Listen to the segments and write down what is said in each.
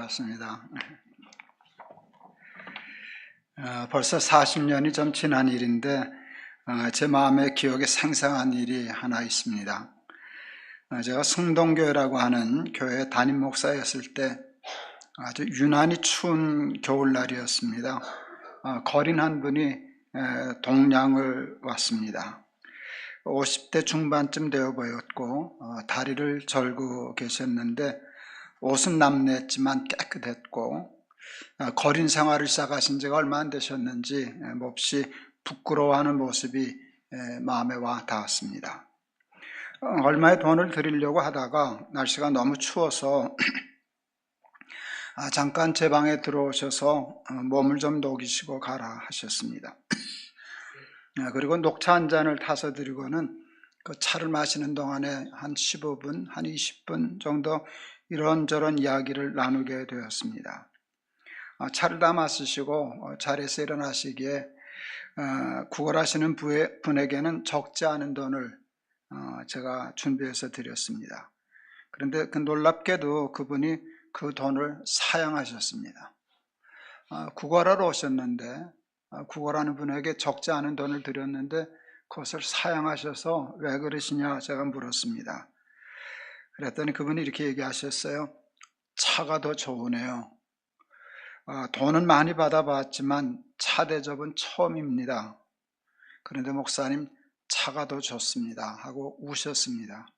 반갑습니다. 벌써 40년이 좀 지난 일인데 제 마음의 기억에 생생한 일이 하나 있습니다. 제가 승동교회라고 하는 교회 담임 목사였을 때 아주 유난히 추운 겨울날이었습니다. 거린 한 분이 동량을 왔습니다. 50대 중반쯤 되어 보였고 다리를 절고 계셨는데 옷은 남냈지만 깨끗했고 거린 생활을 시작하신 지가 얼마 안 되셨는지 몹시 부끄러워하는 모습이 마음에 와 닿았습니다. 얼마의 돈을 드리려고 하다가 날씨가 너무 추워서 잠깐 제 방에 들어오셔서 몸을 좀 녹이시고 가라 하셨습니다. 그리고 녹차 한 잔을 타서 드리고는 그 차를 마시는 동안에 한 15분, 한 20분 정도 이런저런 이야기를 나누게 되었습니다. 차를 다 마시시고 자리에서 일어나시기에 구걸하시는 분에게는 적지 않은 돈을 제가 준비해서 드렸습니다. 그런데 놀랍게도 그분이 그 돈을 사양하셨습니다. 구걸하러 오셨는데 구걸하는 분에게 적지 않은 돈을 드렸는데 그것을 사양하셔서 왜 그러시냐 제가 물었습니다. 그랬더니 그분이 이렇게 얘기하셨어요. 차가 더 좋으네요. 돈은 많이 받아봤지만 차 대접은 처음입니다. 그런데 목사님 차가 더 좋습니다 하고 우셨습니다.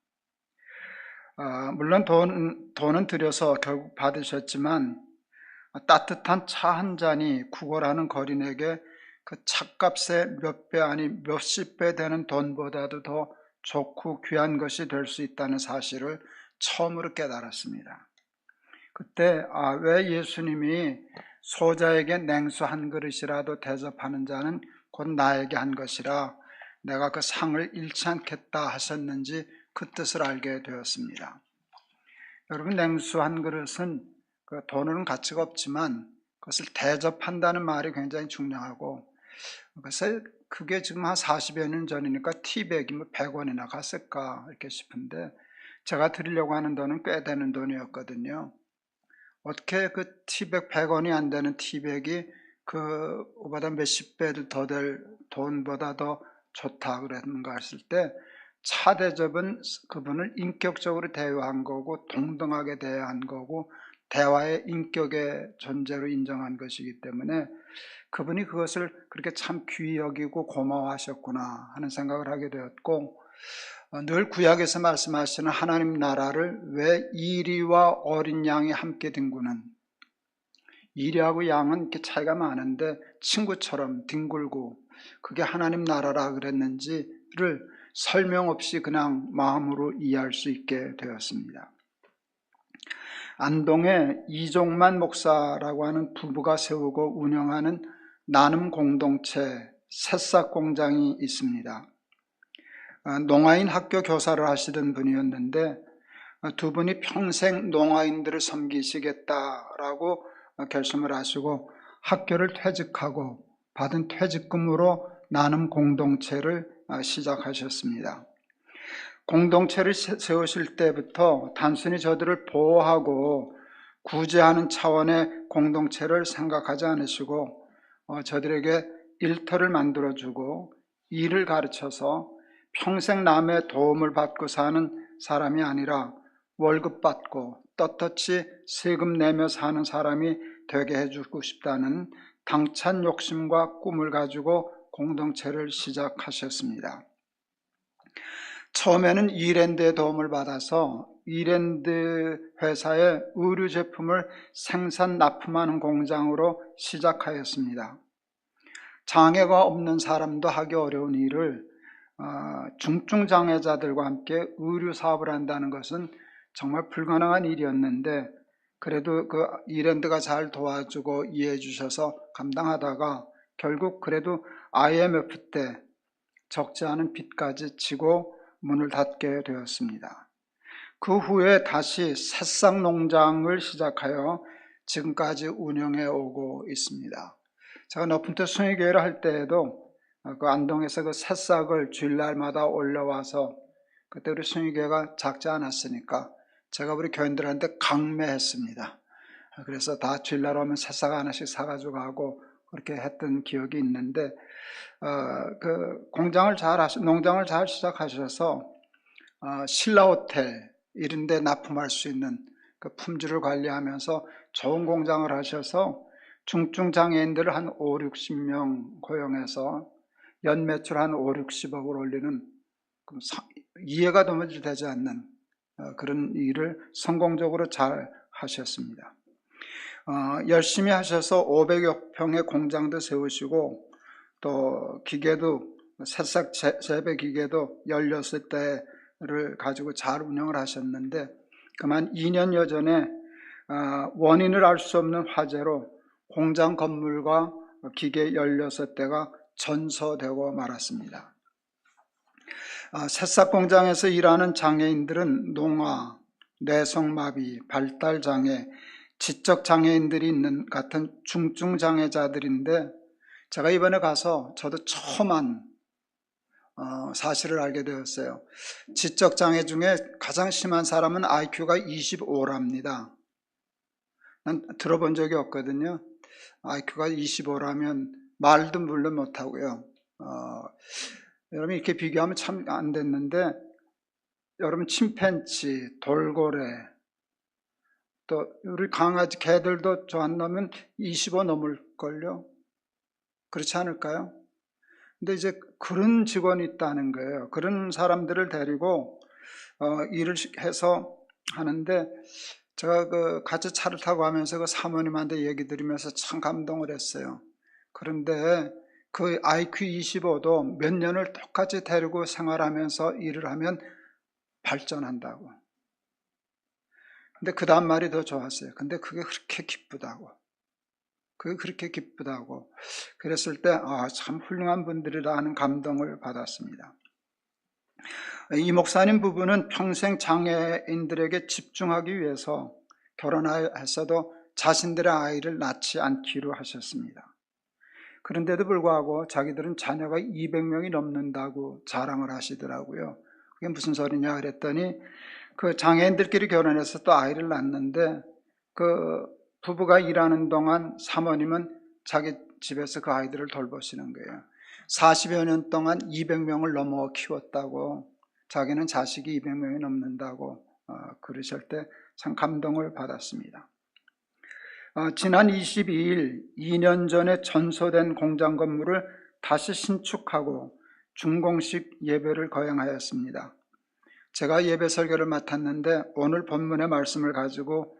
물론 돈은 드려서 결국 받으셨지만 따뜻한 차 한 잔이 구걸하는 거린에게 그 차값의 몇 배 아니 몇십 배 되는 돈보다도 더 좋고 귀한 것이 될 수 있다는 사실을 처음으로 깨달았습니다. 그때 왜 예수님이 소자에게 냉수 한 그릇이라도 대접하는 자는 곧 나에게 한 것이라 내가 그 상을 잃지 않겠다 하셨는지 그 뜻을 알게 되었습니다. 여러분, 냉수 한 그릇은 그 돈은 가치가 없지만 그것을 대접한다는 말이 굉장히 중요하고, 그래서 그게 지금 한 40여 년 전이니까 티백이 100원이나 갔을까 이렇게 싶은데 제가 드리려고 하는 돈은 꽤 되는 돈이었거든요. 어떻게 그 티백 100원이 안 되는 티백이 그보다 몇십 배를 더 될 돈보다 더 좋다 그랬는가 했을 때 차 대접은 그분을 인격적으로 대우한 거고 동등하게 대한 거고 대화의 인격의 존재로 인정한 것이기 때문에 그분이 그것을 그렇게 참 귀히 여기고 고마워하셨구나 하는 생각을 하게 되었고, 늘 구약에서 말씀하시는 하나님 나라를 왜 이리와 어린 양이 함께 뒹구는, 이리하고 양은 이렇게 차이가 많은데 친구처럼 뒹굴고 그게 하나님 나라라 그랬는지를 설명 없이 그냥 마음으로 이해할 수 있게 되었습니다. 안동에 이종만 목사라고 하는 부부가 세우고 운영하는 나눔 공동체 새싹 공장이 있습니다. 농아인 학교 교사를 하시던 분이었는데 두 분이 평생 농아인들을 섬기시겠다라고 결심을 하시고 학교를 퇴직하고 받은 퇴직금으로 나눔 공동체를 시작하셨습니다. 공동체를 세우실 때부터 단순히 저들을 보호하고 구제하는 차원의 공동체를 생각하지 않으시고 저들에게 일터를 만들어주고 일을 가르쳐서 평생 남의 도움을 받고 사는 사람이 아니라 월급 받고 떳떳이 세금 내며 사는 사람이 되게 해주고 싶다는 당찬 욕심과 꿈을 가지고 공동체를 시작하셨습니다. 처음에는 이랜드의 도움을 받아서 이랜드 회사의 의류 제품을 생산 납품하는 공장으로 시작하였습니다. 장애가 없는 사람도 하기 어려운 일을 중증 장애자들과 함께 의류 사업을 한다는 것은 정말 불가능한 일이었는데 그래도 그 이랜드가 잘 도와주고 이해해 주셔서 감당하다가 결국 그래도 IMF 때 적지 않은 빚까지 지고 문을 닫게 되었습니다. 그 후에 다시 새싹 농장을 시작하여 지금까지 운영해 오고 있습니다. 제가 높은 터 숭의교회를 할 때에도 그 안동에서 그 새싹을 주일날마다 올라와서 그때 우리 숭의교회가 작지 않았으니까 제가 우리 교인들한테 강매했습니다. 그래서 다 주일날 오면 새싹 하나씩 사가지고 가고 그렇게 했던 기억이 있는데, 그 농장을 잘 시작하셔서 신라호텔 이런 데 납품할 수 있는 그 품질을 관리하면서 좋은 공장을 하셔서 중증장애인들을 한 5, 60명 고용해서 연매출 한 5, 60억을 올리는 이해가 도무지 되지 않는 그런 일을 성공적으로 잘 하셨습니다. 열심히 하셔서 500여 평의 공장도 세우시고 또 기계도 새싹 재배 기계도 16대를 가지고 잘 운영을 하셨는데, 그만 2년여 전에 원인을 알 수 없는 화재로 공장 건물과 기계 16대가 전소되고 말았습니다. 새싹 공장에서 일하는 장애인들은 농아, 뇌성마비, 발달장애, 지적장애인들이 있는 같은 중증장애자들인데, 제가 이번에 가서 저도 처음 한 사실을 알게 되었어요. 지적장애 중에 가장 심한 사람은 IQ가 25랍니다. 난 들어본 적이 없거든요. IQ가 25라면 말도 물론 못하고요. 여러분 이렇게 비교하면 참 안 됐는데, 여러분 침팬지, 돌고래, 또 우리 강아지 개들도 저 안 넣으면 25 넘을걸요. 그렇지 않을까요? 근데 이제 그런 직원이 있다는 거예요. 그런 사람들을 데리고 일을 해서 하는데, 제가 같이 차를 타고 하면서 그 사모님한테 얘기 드리면서 참 감동을 했어요. 그런데 그 IQ 25도 몇 년을 똑같이 데리고 생활하면서 일을 하면 발전한다고. 근데 그 다음 말이 더 좋았어요. 근데 그게 그렇게 기쁘다고. 그랬을 때 참 훌륭한 분들이라 하는 감동을 받았습니다. 이 목사님 부부는 평생 장애인들에게 집중하기 위해서 결혼했어도 자신들의 아이를 낳지 않기로 하셨습니다. 그런데도 불구하고 자기들은 자녀가 200명이 넘는다고 자랑을 하시더라고요. 그게 무슨 소리냐 그랬더니, 그 장애인들끼리 결혼해서 또 아이를 낳는데, 그 부부가 일하는 동안 사모님은 자기 집에서 그 아이들을 돌보시는 거예요. 40여 년 동안 200명을 넘어 키웠다고, 자기는 자식이 200명이 넘는다고 그러실 때 참 감동을 받았습니다. 지난 22일 2년 전에 전소된 공장 건물을 다시 신축하고 준공식 예배를 거행하였습니다. 제가 예배 설교를 맡았는데 오늘 본문의 말씀을 가지고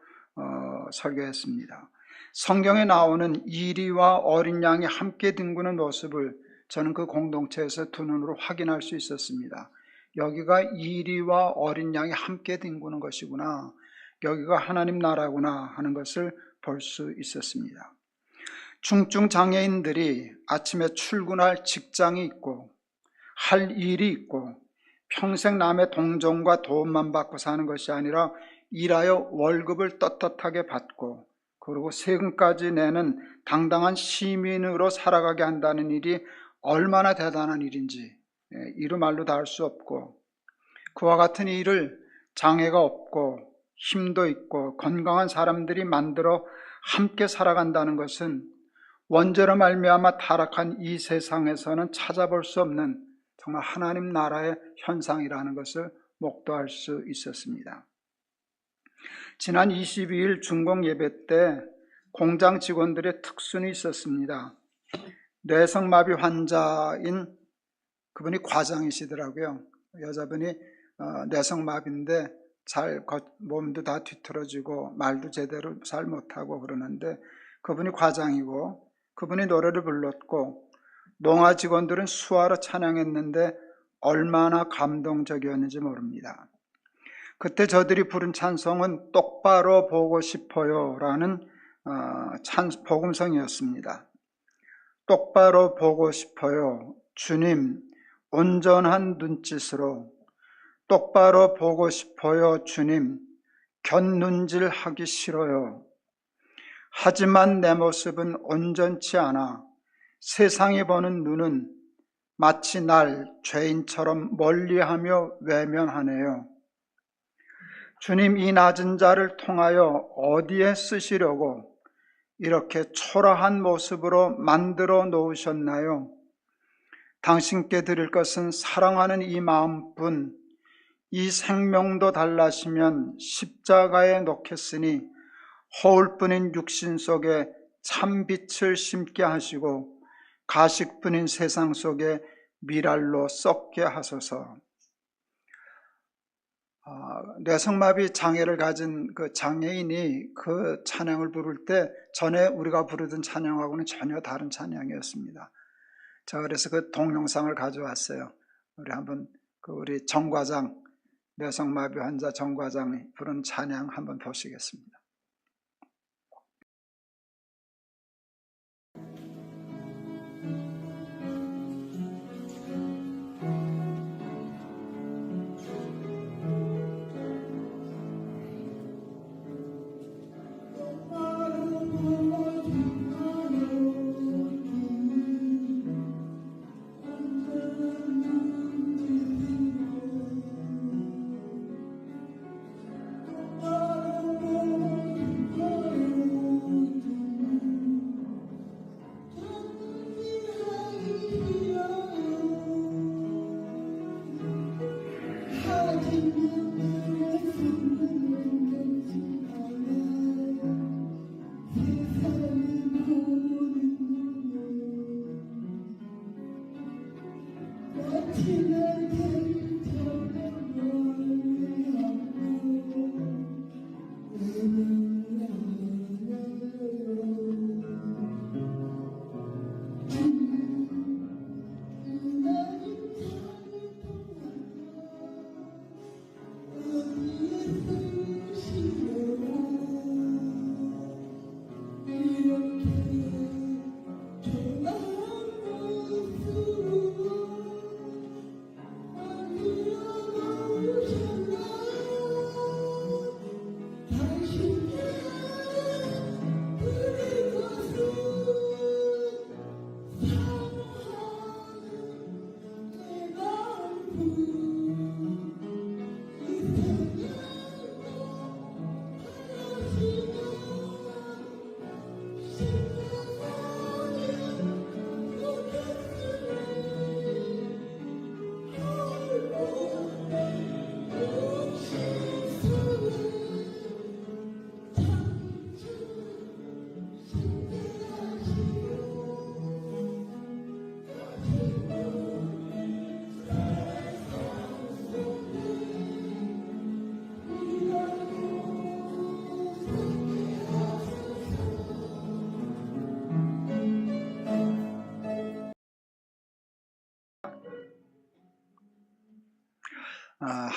설교했습니다. 성경에 나오는 이리와 어린 양이 함께 뒹구는 모습을 저는 그 공동체에서 두 눈으로 확인할 수 있었습니다. 여기가 이리와 어린 양이 함께 뒹구는 것이구나, 여기가 하나님 나라구나 하는 것을 볼 수 있었습니다. 중증 장애인들이 아침에 출근할 직장이 있고 할 일이 있고 평생 남의 동정과 도움만 받고 사는 것이 아니라 일하여 월급을 떳떳하게 받고 그리고 세금까지 내는 당당한 시민으로 살아가게 한다는 일이 얼마나 대단한 일인지 이루 말로 다 할 수 없고, 그와 같은 일을 장애가 없고 힘도 있고 건강한 사람들이 만들어 함께 살아간다는 것은 원죄로 말미암아 타락한 이 세상에서는 찾아볼 수 없는 정말 하나님 나라의 현상이라는 것을 목도할 수 있었습니다. 지난 22일 중공 예배 때 공장 직원들의 특순이 있었습니다. 뇌성마비 환자인 그분이 과장이시더라고요. 여자분이 뇌성마비인데 몸도 다 뒤틀어지고 말도 제대로 잘 못하고 그러는데, 그분이 과장이고 그분이 노래를 불렀고 농아 직원들은 수화로 찬양했는데 얼마나 감동적이었는지 모릅니다. 그때 저들이 부른 찬송은 똑바로 보고 싶어요 라는 복음성이었습니다. 똑바로 보고 싶어요. 주님 온전한 눈짓으로. 똑바로 보고 싶어요. 주님 곁눈질 하기 싫어요. 하지만 내 모습은 온전치 않아 세상이 보는 눈은 마치 날 죄인처럼 멀리하며 외면하네요. 주님, 이 낮은 자를 통하여 어디에 쓰시려고 이렇게 초라한 모습으로 만들어 놓으셨나요? 당신께 드릴 것은 사랑하는 이 마음뿐, 이 생명도 달라시면 십자가에 놓겠으니 허울뿐인 육신 속에 참빛을 심게 하시고 가식뿐인 세상 속에 미랄로 썩게 하소서. 뇌성마비 장애를 가진 그 장애인이 그 찬양을 부를 때 전에 우리가 부르던 찬양하고는 전혀 다른 찬양이었습니다. 제가 그래서 그 동영상을 가져왔어요. 우리 한번 우리 정과장, 뇌성마비 환자 정과장이 부른 찬양 한번 보시겠습니다.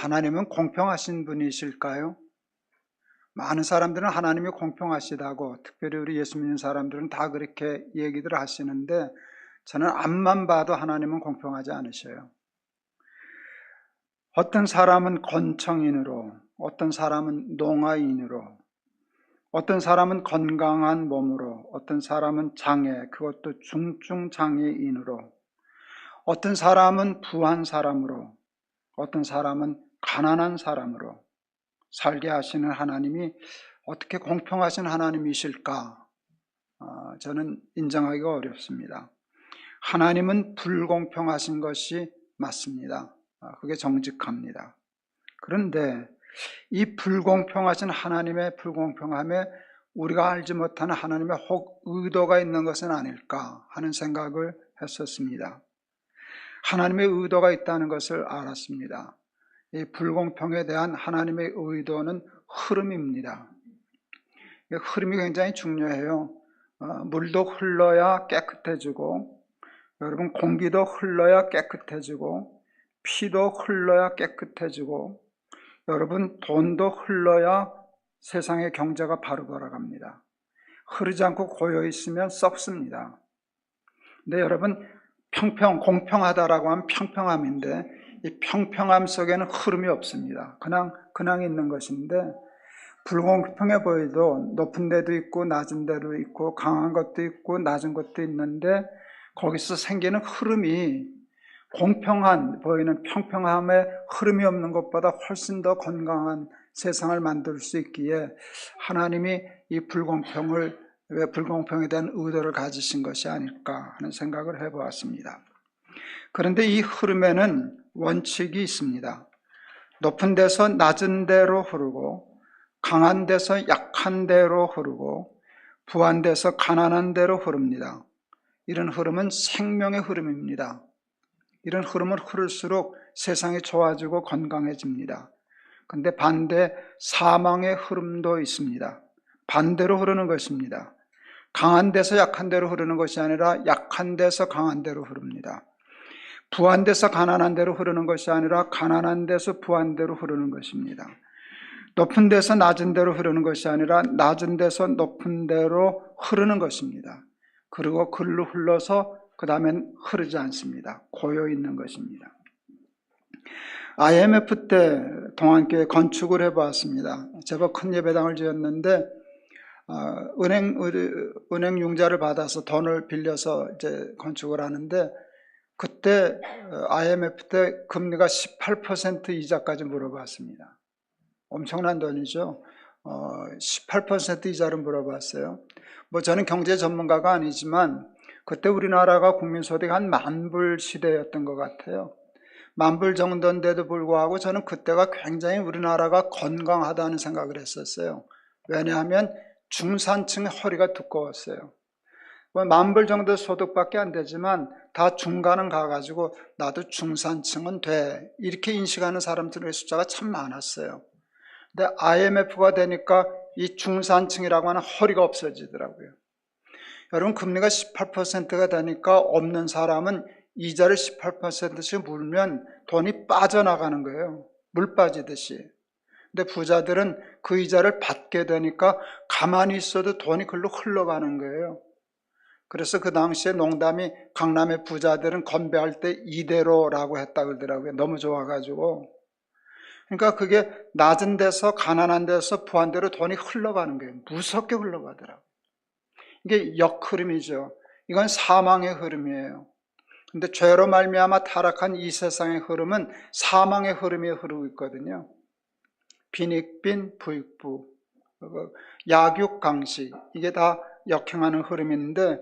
하나님은 공평하신 분이실까요? 많은 사람들은 하나님이 공평하시다고, 특별히 우리 예수 믿는 사람들은 다 그렇게 얘기들 하시는데 저는 앞만 봐도 하나님은 공평하지 않으셔요. 어떤 사람은 건청인으로, 어떤 사람은 농아인으로, 어떤 사람은 건강한 몸으로, 어떤 사람은 장애, 그것도 중증 장애인으로, 어떤 사람은 부한 사람으로, 어떤 사람은 가난한 사람으로 살게 하시는 하나님이 어떻게 공평하신 하나님이실까? 저는 인정하기가 어렵습니다. 하나님은 불공평하신 것이 맞습니다. 그게 정직합니다. 그런데 이 불공평하신 하나님의 불공평함에 우리가 알지 못하는 하나님의 혹 의도가 있는 것은 아닐까 하는 생각을 했었습니다. 하나님의 의도가 있다는 것을 알았습니다. 이 불공평에 대한 하나님의 의도는 흐름입니다. 흐름이 굉장히 중요해요. 물도 흘러야 깨끗해지고, 여러분 공기도 흘러야 깨끗해지고, 피도 흘러야 깨끗해지고, 여러분 돈도 흘러야 세상의 경제가 바로 돌아갑니다. 흐르지 않고 고여 있으면 썩습니다. 근데 여러분 공평하다라고 하면 평평함인데 이 평평함 속에는 흐름이 없습니다. 그냥 있는 것인데, 불공평해 보여도 높은 데도 있고 낮은 데도 있고 강한 것도 있고 낮은 것도 있는데 거기서 생기는 흐름이 공평한 보이는 평평함에 흐름이 없는 것보다 훨씬 더 건강한 세상을 만들 수 있기에 하나님이 이 왜 불공평에 대한 의도를 가지신 것이 아닐까 하는 생각을 해보았습니다. 그런데 이 흐름에는 원칙이 있습니다. 높은 데서 낮은 데로 흐르고, 강한 데서 약한 데로 흐르고, 부한 데서 가난한 데로 흐릅니다. 이런 흐름은 생명의 흐름입니다. 이런 흐름을 흐를수록 세상이 좋아지고 건강해집니다. 그런데 반대 사망의 흐름도 있습니다. 반대로 흐르는 것입니다. 강한 데서 약한 데로 흐르는 것이 아니라 약한 데서 강한 데로 흐릅니다. 부한 데서 가난한 데로 흐르는 것이 아니라 가난한 데서 부한 데로 흐르는 것입니다. 높은 데서 낮은 데로 흐르는 것이 아니라 낮은 데서 높은 데로 흐르는 것입니다. 그리고 글로 흘러서 그 다음엔 흐르지 않습니다. 고여 있는 것입니다. IMF 때 동안교회 건축을 해보았습니다. 제법 큰 예배당을 지었는데 은행 융자를 받아서 돈을 빌려서 이제 건축을 하는데, 그때 IMF 때 금리가 18% 이자까지 물어봤습니다. 엄청난 돈이죠. 18% 이자를 물어봤어요. 저는 경제 전문가가 아니지만 그때 우리나라가 국민소득이 한 10,000불 시대였던 것 같아요. 10,000불 정도인데도 불구하고 저는 그때가 굉장히 우리나라가 건강하다는 생각을 했었어요. 왜냐하면 중산층의 허리가 두꺼웠어요. 10,000불 정도 소득밖에 안 되지만 다 중간은 가가지고 나도 중산층은 돼, 이렇게 인식하는 사람들의 숫자가 참 많았어요. 근데 IMF가 되니까 이 중산층이라고 하는 허리가 없어지더라고요. 여러분, 금리가 18%가 되니까 없는 사람은 이자를 18%씩 물면 돈이 빠져나가는 거예요. 물 빠지듯이. 근데 부자들은 그 이자를 받게 되니까 가만히 있어도 돈이 글로 흘러가는 거예요. 그래서 그 당시에 농담이 강남의 부자들은 건배할 때 이대로라고 했다 그러더라고요. 너무 좋아가지고. 그러니까 그게 낮은 데서 가난한 데서 부한 데로 돈이 흘러가는 거예요. 무섭게 흘러가더라고요. 이게 역흐름이죠. 이건 사망의 흐름이에요. 근데 죄로 말미암아 타락한 이 세상의 흐름은 사망의 흐름이 흐르고 있거든요. 빈익빈 부익부, 약육강식, 이게 다 역행하는 흐름인데,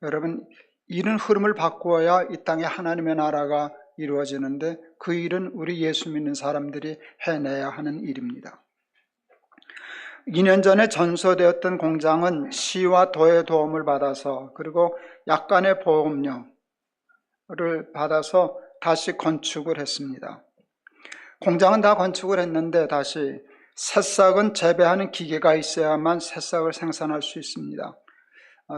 여러분, 이런 흐름을 바꾸어야 이 땅에 하나님의 나라가 이루어지는데, 그 일은 우리 예수 믿는 사람들이 해내야 하는 일입니다. 2년 전에 전소되었던 공장은 시와 도의 도움을 받아서, 그리고 약간의 보험료를 받아서 다시 건축을 했습니다. 공장은 다 건축을 했는데 다시 새싹은 재배하는 기계가 있어야만 새싹을 생산할 수 있습니다.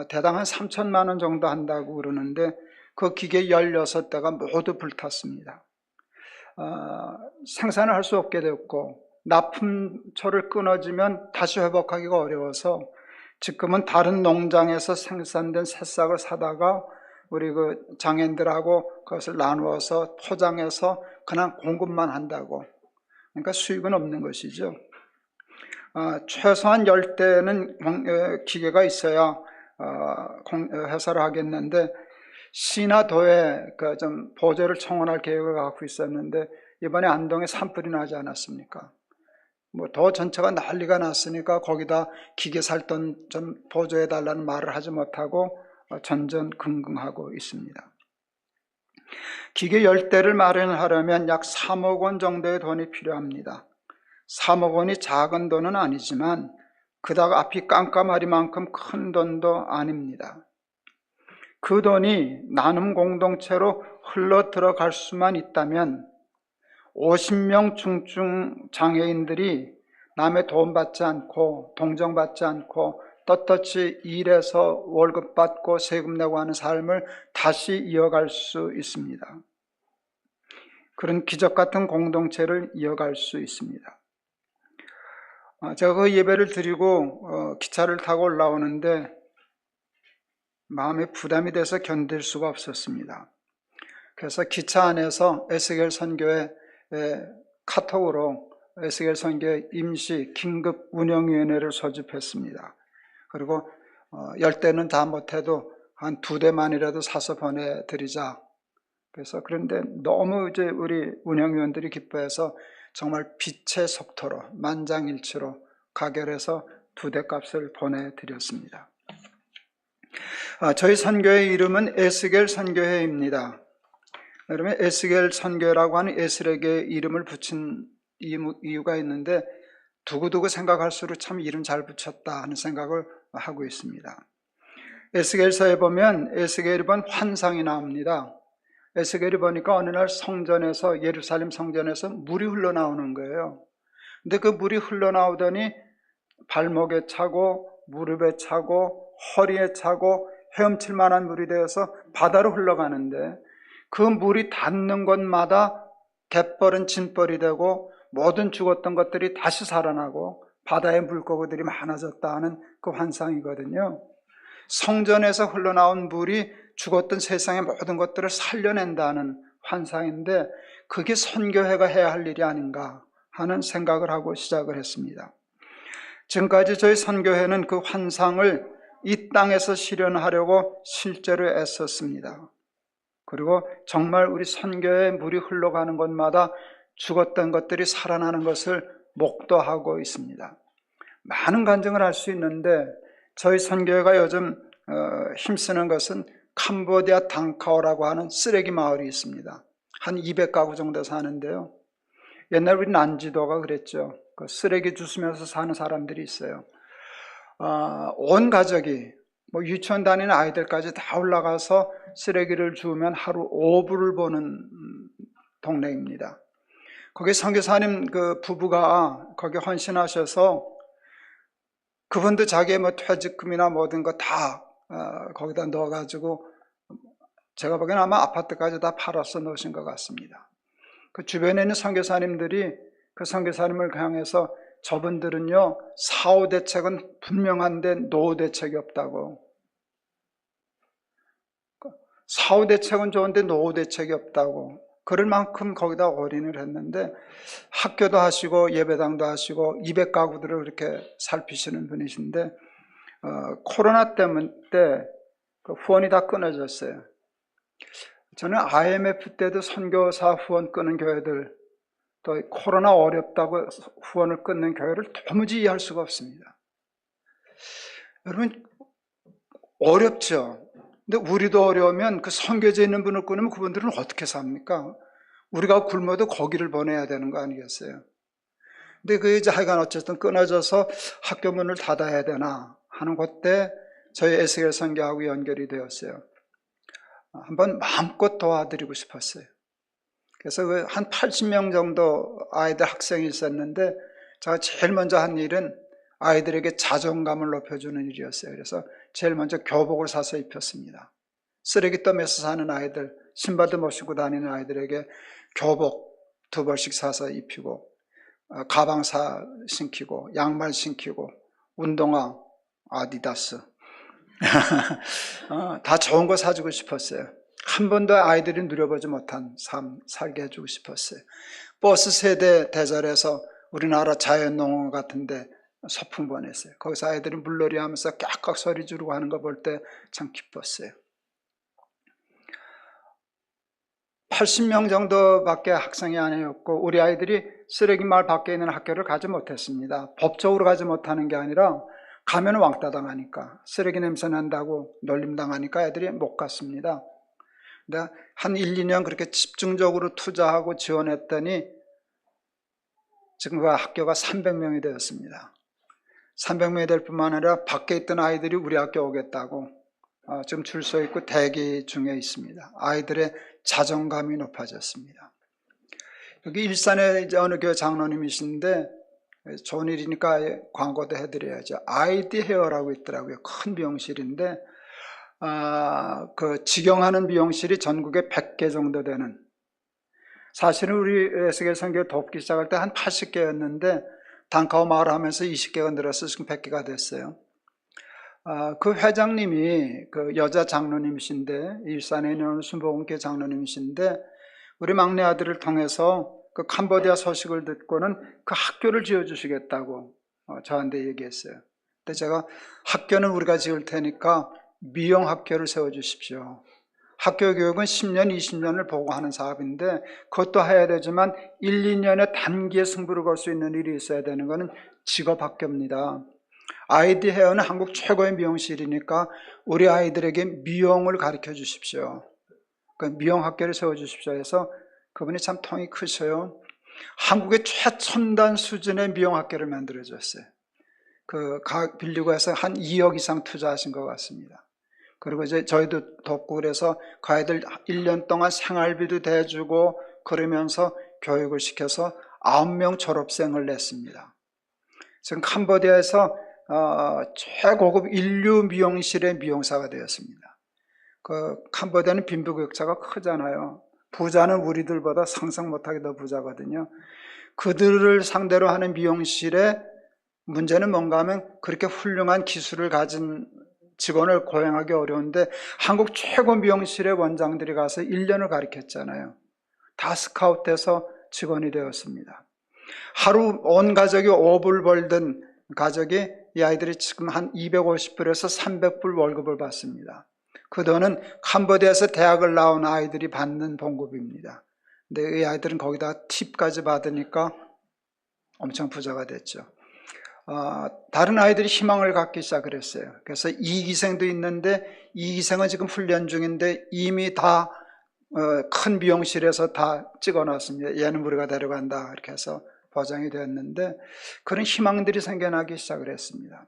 대당 한 3천만 원 정도 한다고 그러는데 그 기계 16대가 모두 불탔습니다. 생산을 할 수 없게 되었고, 납품처를 끊어지면 다시 회복하기가 어려워서 지금은 다른 농장에서 생산된 새싹을 사다가 우리 그 장애인들하고 그것을 나누어서 포장해서 그냥 공급만 한다고. 그러니까 수익은 없는 것이죠. 최소한 10대는 기계가 있어야 회사를 하겠는데, 시나 도에 좀 보조를 청원할 계획을 갖고 있었는데 이번에 안동에 산불이 나지 않았습니까? 도 전체가 난리가 났으니까 거기다 기계 살 돈 좀 보조해 달라는 말을 하지 못하고 전전긍긍하고 있습니다. 기계 10대를 마련하려면 약 3억 원 정도의 돈이 필요합니다. 3억 원이 작은 돈은 아니지만 그닥 앞이 깜깜하리만큼 큰 돈도 아닙니다. 그 돈이 나눔 공동체로 흘러 들어갈 수만 있다면 50명 중증 장애인들이 남의 도움받지 않고 동정받지 않고 떳떳이 일해서 월급 받고 세금 내고 하는 삶을 다시 이어갈 수 있습니다. 그런 기적 같은 공동체를 이어갈 수 있습니다. 제가 그 예배를 드리고 기차를 타고 올라오는데 마음에 부담이 돼서 견딜 수가 없었습니다. 그래서 기차 안에서 에스겔 선교회 카톡으로 에스겔 선교회 임시 긴급 운영위원회를 소집했습니다. 그리고 10대는 다 못해도 한 2대만이라도 사서 보내드리자. 그래서 그런데 너무 이제 우리 운영위원들이 기뻐해서 정말 빛의 속도로 만장일치로 가결해서 2대 값을 보내드렸습니다. 저희 선교회 이름은 에스겔 선교회입니다. 여러분, 에스겔 선교라고 하는 에스겔의 이름을 붙인 이유가 있는데 두고두고 생각할수록 참 이름 잘 붙였다 하는 생각을 하고 있습니다. 에스겔서에 보면 에스겔이 본 환상이 나옵니다. 에스겔이 보니까 어느 날 성전에서, 예루살렘 성전에서 물이 흘러나오는 거예요. 근데 그 물이 흘러나오더니 발목에 차고 무릎에 차고 허리에 차고 헤엄칠 만한 물이 되어서 바다로 흘러가는데, 그 물이 닿는 곳마다 갯벌은 진벌이 되고 모든 죽었던 것들이 다시 살아나고 바다에 물고기들이 많아졌다 하는 그 환상이거든요. 성전에서 흘러나온 물이 죽었던 세상의 모든 것들을 살려낸다는 환상인데, 그게 선교회가 해야 할 일이 아닌가 하는 생각을 하고 시작을 했습니다. 지금까지 저희 선교회는 그 환상을 이 땅에서 실현하려고 실제로 애썼습니다. 그리고 정말 우리 선교회 물이 흘러가는 곳마다 죽었던 것들이 살아나는 것을 목도하고 있습니다. 많은 간증을 할 수 있는데 저희 선교회가 요즘 힘쓰는 것은 캄보디아 당카오라고 하는 쓰레기 마을이 있습니다. 한 200가구 정도 사는데요. 옛날 우리 난지도가 그랬죠. 그 쓰레기 주스면서 사는 사람들이 있어요. 온 가족이 유치원 다니는 아이들까지 다 올라가서 쓰레기를 주우면 하루 5불을 버는 동네입니다. 거기 선교사님 그 부부가 거기 헌신하셔서 그분도 자기의 퇴직금이나 모든 거 다 거기다 넣어가지고, 제가 보기에는 아마 아파트까지 다 팔아서 넣으신 것 같습니다. 그 주변에 있는 선교사님들이 그 선교사님을 향해서 저분들은요, 사후 대책은 분명한데 노후 대책이 없다고. 사후 대책은 좋은데 노후 대책이 없다고. 그럴 만큼 거기다 올인을 했는데, 학교도 하시고 예배당도 하시고 200가구들을 그렇게 살피시는 분이신데, 코로나 때문에 그 후원이 다 끊어졌어요. 저는 IMF 때도 선교사 후원 끊은 교회들, 또 코로나 어렵다고 후원을 끊는 교회를 도무지 이해할 수가 없습니다. 여러분, 어렵죠. 근데 우리도 어려우면 그 선교지에 있는 분을 끊으면 그분들은 어떻게 삽니까? 우리가 굶어도 거기를 보내야 되는 거 아니겠어요? 근데 그 이제 하여간 어쨌든 끊어져서 학교 문을 닫아야 되나 하는 그때 저희 에스겔 선교하고 연결이 되었어요. 한번 마음껏 도와드리고 싶었어요. 그래서 한 80명 정도 아이들 학생이 있었는데, 제가 제일 먼저 한 일은 아이들에게 자존감을 높여주는 일이었어요. 그래서 제일 먼저 교복을 사서 입혔습니다. 쓰레기더미에서 사는 아이들, 신발도 못 신고 다니는 아이들에게 교복 2벌씩 사서 입히고, 가방 신기고, 양말 신기고, 운동화 아디다스 다 좋은 거 사주고 싶었어요. 한 번도 아이들이 누려보지 못한 삶 살게 해주고 싶었어요. 버스 세대 대절해서 우리나라 자연농원 같은데 소풍 보냈어요. 거기서 아이들이 물놀이 하면서 깍깍 소리 지르고 하는 거 볼 때 참 기뻤어요. 80명 정도밖에 학생이 아니었고, 우리 아이들이 쓰레기 마을 밖에 있는 학교를 가지 못했습니다. 법적으로 가지 못하는 게 아니라 가면 왕따 당하니까, 쓰레기 냄새 난다고 놀림당하니까 애들이 못 갔습니다. 근데 한 1, 2년 그렇게 집중적으로 투자하고 지원했더니 지금 그 학교가 300명이 되었습니다. 300명이 될 뿐만 아니라 밖에 있던 아이들이 우리 학교 오겠다고 지금 줄 서 있고 대기 중에 있습니다. 아이들의 자존감이 높아졌습니다. 여기 일산에 이제 어느 교회 장로님이신데, 좋은 일이니까 광고도 해드려야죠. 아이디 헤어라고 있더라고요. 큰 미용실인데, 그 직영하는 미용실이 전국에 100개 정도 되는, 사실은 우리 에스겔 선교 돕기 시작할 때 한 80개였는데 단카오 마을 하면서 20개가 늘어서 지금 100개가 됐어요. 그 회장님이 그 여자 장로님이신데, 일산에 있는 순복음교회 장로님이신데, 우리 막내 아들을 통해서 그 캄보디아 소식을 듣고는 그 학교를 지어주시겠다고 저한테 얘기했어요. 근데 제가 학교는 우리가 지을 테니까 미용학교를 세워주십시오. 학교 교육은 10년, 20년을 보고 하는 사업인데 그것도 해야 되지만 1, 2년의 단기에 승부를 걸 수 있는 일이 있어야 되는 것은 직업학교입니다. 아이디 헤어는 한국 최고의 미용실이니까 우리 아이들에게 미용을 가르쳐 주십시오. 그 미용학교를 세워주십시오 해서 그분이 참 통이 크셔요. 한국의 최첨단 수준의 미용학교를 만들어줬어요. 빌리고 해서 한 2억 이상 투자하신 것 같습니다. 그리고 이제 저희도 돕고 그래서 그 아이들 1년 동안 생활비도 대주고 그러면서 교육을 시켜서 9명 졸업생을 냈습니다. 지금 캄보디아에서 최고급 인류 미용실의 미용사가 되었습니다. 캄보디아는 빈부격차가 크잖아요. 부자는 우리들보다 상상 못하게 더 부자거든요. 그들을 상대로 하는 미용실에 문제는 뭔가 하면 그렇게 훌륭한 기술을 가진 직원을 고용하기 어려운데 한국 최고 미용실의 원장들이 가서 1년을 가르쳤잖아요. 다 스카웃돼서 직원이 되었습니다. 하루 온 가족이 5불 벌던 가족이 이 아이들이 지금 한 250불에서 300불 월급을 받습니다. 그 돈은 캄보디아에서 대학을 나온 아이들이 받는 봉급입니다. 근데 이 아이들은 거기다 팁까지 받으니까 엄청 부자가 됐죠. 다른 아이들이 희망을 갖기 시작을 했어요. 그래서 2기생도 있는데 2기생은 지금 훈련 중인데 이미 다 큰 미용실에서 다 찍어놨습니다. 얘는 우리가 데려간다 이렇게 해서 보장이 되었는데 그런 희망들이 생겨나기 시작을 했습니다.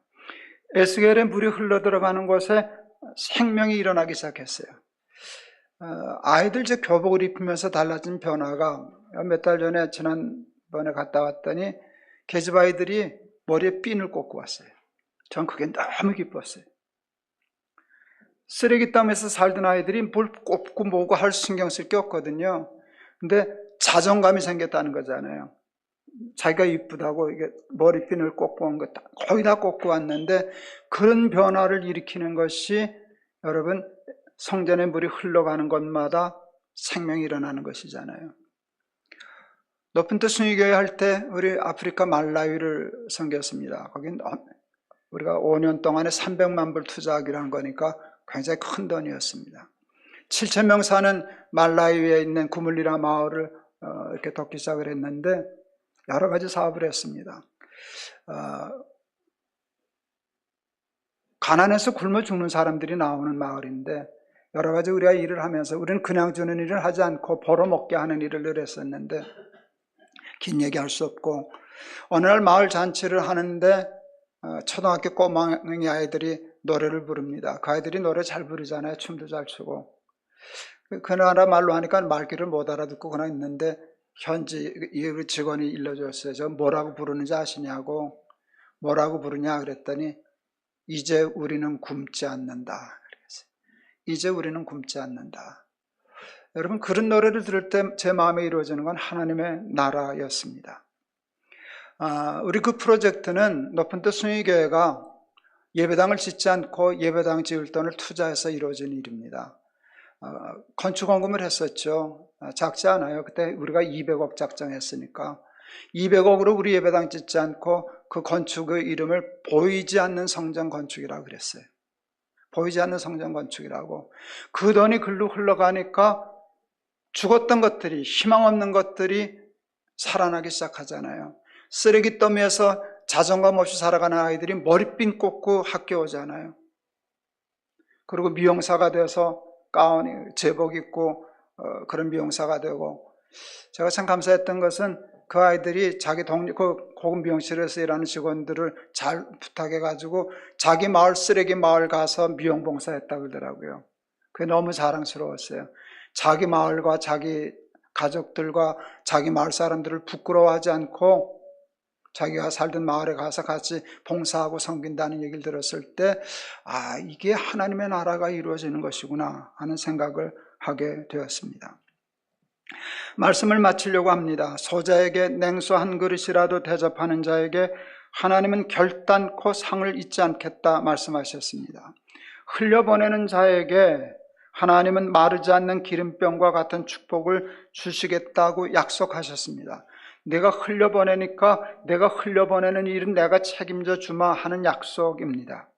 에스겔의 물이 흘러들어가는 곳에 생명이 일어나기 시작했어요. 아이들 제 교복을 입으면서 달라진 변화가 몇 달 전에 지난번에 갔다 왔더니 계집 아이들이 머리에 핀을 꽂고 왔어요. 전 그게 너무 기뻤어요. 쓰레기 땅에서 살던 아이들이 뭘 꼽고 뭐고 할 신경 쓸 게 없거든요. 근데 자존감이 생겼다는 거잖아요. 자기가 이쁘다고 이게 머리핀을 꽂고 온 거 거의 다 꽂고 왔는데 그런 변화를 일으키는 것이 여러분 성전의 물이 흘러가는 곳마다 생명이 일어나는 것이잖아요. 높은 뜻 순위교회 할 때 우리 아프리카 말라위를 섬겼습니다. 거긴 우리가 5년 동안에 300만 불 투자하기로 한 거니까 굉장히 큰 돈이었습니다. 7,000명 사는 말라위에 있는 구물리라 마을을 이렇게 돕기 시작을 했는데 여러 가지 사업을 했습니다. 가난해서 굶어 죽는 사람들이 나오는 마을인데 여러 가지 우리가 일을 하면서 우리는 그냥 주는 일을 하지 않고 벌어먹게 하는 일을 늘 했었는데 긴 얘기할 수 없고 어느 날 마을 잔치를 하는데 초등학교 꼬맹이 아이들이 노래를 부릅니다. 그 아이들이 노래 잘 부르잖아요. 춤도 잘 추고. 그 나라 말로 하니까 말귀를 못 알아듣고 그냥 있는데 현지 우리 직원이 일러줬어요. 저 뭐라고 부르는지 아시냐고. 뭐라고 부르냐 그랬더니 이제 우리는 굶지 않는다. 그랬어요. 이제 우리는 굶지 않는다. 여러분 그런 노래를 들을 때 제 마음에 이루어지는 건 하나님의 나라였습니다. 우리 그 프로젝트는 높은 뜻 순위교회가 예배당을 짓지 않고 예배당 지을 돈을 투자해서 이루어진 일입니다. 건축원금을 했었죠. 작지 않아요. 그때 우리가 200억 작정했으니까 200억으로 우리 예배당 짓지 않고 그 건축의 이름을 보이지 않는 성전 건축이라고 그랬어요. 보이지 않는 성전 건축이라고. 그 돈이 글로 흘러가니까 죽었던 것들이, 희망 없는 것들이 살아나기 시작하잖아요. 쓰레기 더미에서 자존감 없이 살아가는 아이들이 머리핀 꽂고 학교 오잖아요. 그리고 미용사가 돼서 가운, 제복 입고 그런 미용사가 되고, 제가 참 감사했던 것은 그 아이들이 자기 그 고급 미용실에서 일하는 직원들을 잘 부탁해가지고 자기 마을 쓰레기 마을 가서 미용 봉사했다 그러더라고요. 그게 너무 자랑스러웠어요. 자기 마을과 자기 가족들과 자기 마을 사람들을 부끄러워하지 않고 자기가 살던 마을에 가서 같이 봉사하고 섬긴다는 얘기를 들었을 때 이게 하나님의 나라가 이루어지는 것이구나 하는 생각을 하게 되었습니다. 말씀을 마치려고 합니다. 소자에게 냉수 한 그릇이라도 대접하는 자에게 하나님은 결단코 상을 잊지 않겠다 말씀하셨습니다. 흘려보내는 자에게 하나님은 마르지 않는 기름병과 같은 축복을 주시겠다고 약속하셨습니다. 내가 흘려보내니까 내가 흘려보내는 일은 내가 책임져 주마 하는 약속입니다.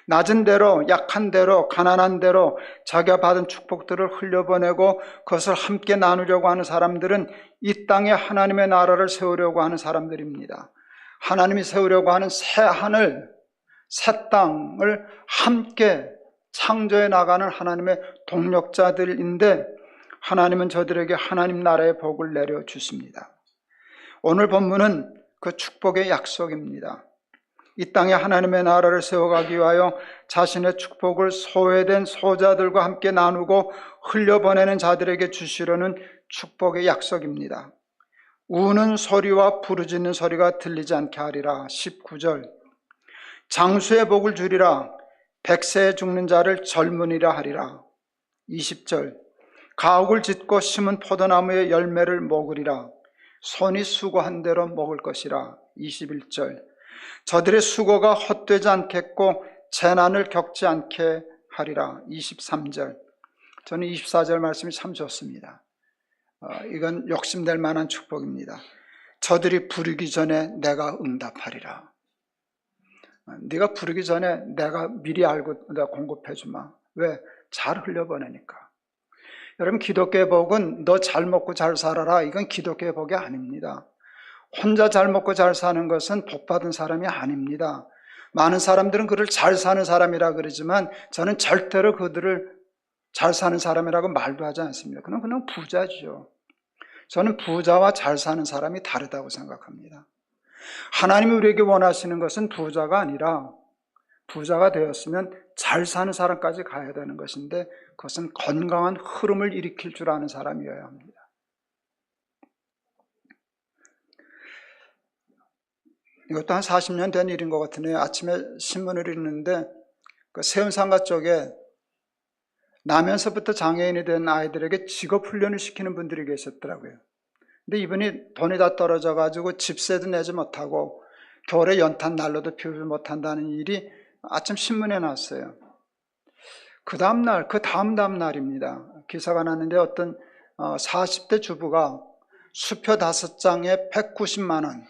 낮은 대로, 약한 대로, 가난한 대로 자기가 받은 축복들을 흘려보내고 그것을 함께 나누려고 하는 사람들은 이 땅에 하나님의 나라를 세우려고 하는 사람들입니다. 하나님이 세우려고 하는 새 하늘, 새 땅을 함께 창조해 나가는 하나님의 동력자들인데, 하나님은 저들에게 하나님 나라의 복을 내려주십니다. 오늘 본문은 그 축복의 약속입니다. 이 땅에 하나님의 나라를 세워가기 위하여 자신의 축복을 소외된 소자들과 함께 나누고 흘려보내는 자들에게 주시려는 축복의 약속입니다. 우는 소리와 부르짖는 소리가 들리지 않게 하리라. 19절. 장수의 복을 주리라. 백세에 죽는 자를 젊은이라 하리라. 20절. 가옥을 짓고 심은 포도나무의 열매를 먹으리라. 손이 수고한 대로 먹을 것이라. 21절. 저들의 수고가 헛되지 않겠고 재난을 겪지 않게 하리라. 23절. 저는 24절 말씀이 참 좋습니다. 이건 욕심될 만한 축복입니다. 저들이 부르기 전에 내가 응답하리라. 네가 부르기 전에 내가 미리 알고 내가 공급해 주마. 왜? 잘 흘려보내니까. 여러분, 기독교의 복은 너 잘 먹고 잘 살아라, 이건 기독교의 복이 아닙니다. 혼자 잘 먹고 잘 사는 것은 복 받은 사람이 아닙니다. 많은 사람들은 그를 잘 사는 사람이라 그러지만 저는 절대로 그들을 잘 사는 사람이라고 말도 하지 않습니다. 그냥 부자죠. 저는 부자와 잘 사는 사람이 다르다고 생각합니다. 하나님이 우리에게 원하시는 것은 부자가 아니라, 부자가 되었으면 잘 사는 사람까지 가야 되는 것인데, 그것은 건강한 흐름을 일으킬 줄 아는 사람이어야 합니다. 이것도 한 40년 된 일인 것 같으네요. 아침에 신문을 읽는데 그 세운상가 쪽에 나면서부터 장애인이 된 아이들에게 직업훈련을 시키는 분들이 계셨더라고요. 근데 이분이 돈이 다 떨어져가지고 집세도 내지 못하고 겨울에 연탄 난로도 피우지 못한다는 일이 아침 신문에 났어요. 그 다음 날입니다. 기사가 났는데 어떤 40대 주부가 수표 5장에 190만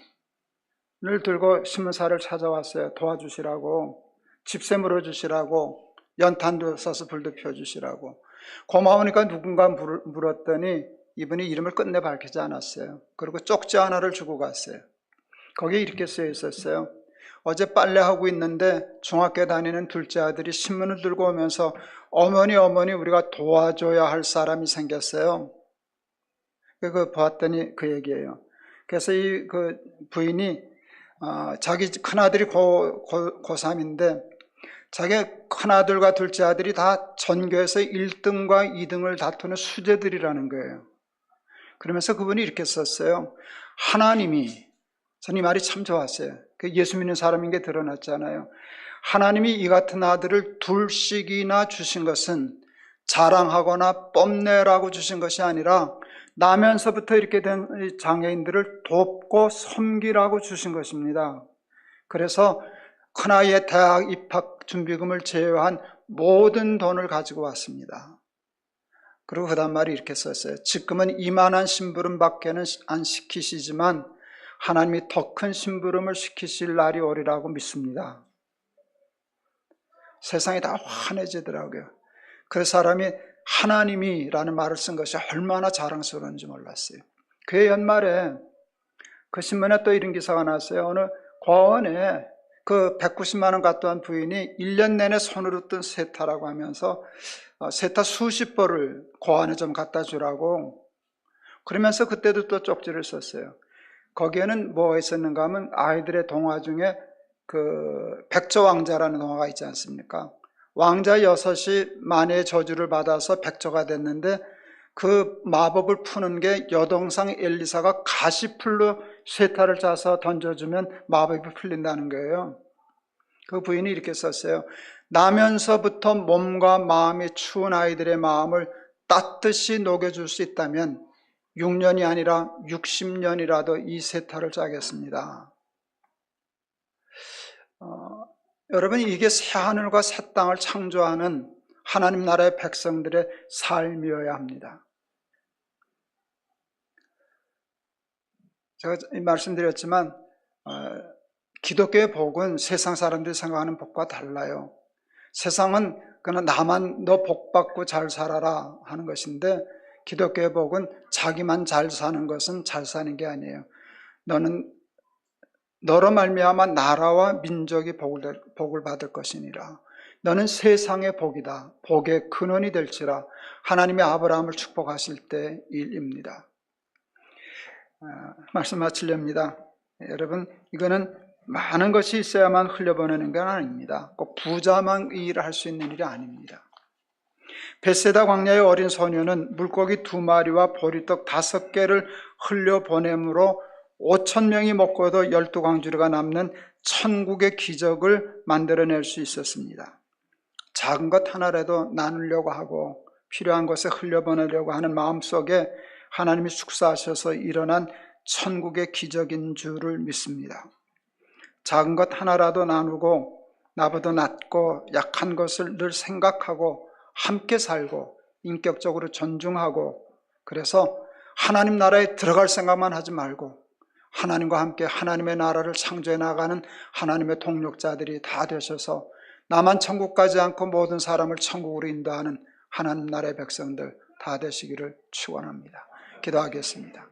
원을 들고 신문사를 찾아왔어요. 도와주시라고, 집세 물어주시라고, 연탄도 써서 불도 피워주시라고. 고마우니까 누군가 물었더니 이분이 이름을 끝내 밝히지 않았어요. 그리고 쪽지 하나를 주고 갔어요. 거기에 이렇게 쓰여 있었어요. 어제 빨래하고 있는데 중학교 다니는 둘째 아들이 신문을 들고 오면서 어머니 우리가 도와줘야 할 사람이 생겼어요. 그 보았더니 그 얘기예요. 그래서 그 부인이 자기 큰아들이 고3인데 자기 큰아들과 둘째 아들이 다 전교에서 1등과 2등을 다투는 수재들이라는 거예요. 그러면서 그분이 이렇게 썼어요. 하나님이, 저는 이 말이 참 좋았어요. 예수 믿는 사람인 게 드러났잖아요. 하나님이 이 같은 아들을 둘씩이나 주신 것은 자랑하거나 뽐내라고 주신 것이 아니라 나면서부터 이렇게 된 장애인들을 돕고 섬기라고 주신 것입니다. 그래서 큰아이의 대학 입학 준비금을 제외한 모든 돈을 가지고 왔습니다. 그리고 그 다음 말이 이렇게 썼어요. 지금은 이만한 심부름밖에는 안 시키시지만 하나님이 더 큰 심부름을 시키실 날이 오리라고 믿습니다. 세상이 다 환해지더라고요. 그 사람이 하나님이라는 말을 쓴 것이 얼마나 자랑스러운지 몰랐어요. 그해 연말에 그 신문에 또 이런 기사가 났어요. 어느 고아원에 그 190만 원 갖다 온 부인이 1년 내내 손으로 뜬 세타라고 하면서 세타 수십 벌을 고아원에 좀 갖다 주라고, 그러면서 그때도 또 쪽지를 썼어요. 거기에는 뭐가 있었는가 하면 아이들의 동화 중에 그 백조왕자라는 동화가 있지 않습니까? 왕자 6이 만해의 저주를 받아서 백조가 됐는데 그 마법을 푸는 게 여동상 엘리사가 가시풀로 쇠타를 짜서 던져주면 마법이 풀린다는 거예요. 그 부인이 이렇게 썼어요. 나면서부터 몸과 마음이 추운 아이들의 마음을 따뜻이 녹여줄 수 있다면 6년이 아니라 60년이라도 이 쇠타를 짜겠습니다. 여러분, 이게 새하늘과 새 땅을 창조하는 하나님 나라의 백성들의 삶이어야 합니다. 제가 말씀드렸지만 기독교의 복은 세상 사람들이 생각하는 복과 달라요. 세상은 그냥 나만 너 복 받고 잘 살아라 하는 것인데, 기독교의 복은 자기만 잘 사는 것은 잘 사는 게 아니에요. 너로 말미암아 나라와 민족이 복을 받을 것이니라. 너는 세상의 복이다. 복의 근원이 될지라. 하나님의 아브라함을 축복하실 때 일입니다. 말씀 마치렵니다. 여러분, 이거는 많은 것이 있어야만 흘려보내는 건 아닙니다. 꼭 부자만 이 일을 할 수 있는 일이 아닙니다. 벳세다 광야의 어린 소녀는 물고기 2마리와 보리떡 5개를 흘려보내므로 5,000명이 먹고도 12광주리가 남는 천국의 기적을 만들어낼 수 있었습니다. 작은 것 하나라도 나누려고 하고 필요한 것에 흘려보내려고 하는 마음속에 하나님이 축사하셔서 일어난 천국의 기적인 줄을 믿습니다. 작은 것 하나라도 나누고 나보다 낮고 약한 것을 늘 생각하고 함께 살고 인격적으로 존중하고, 그래서 하나님 나라에 들어갈 생각만 하지 말고 하나님과 함께 하나님의 나라를 창조해 나가는 하나님의 동력자들이 다 되셔서 나만 천국 가지 않고 모든 사람을 천국으로 인도하는 하나님 나라의 백성들 다 되시기를 축원합니다. 기도하겠습니다.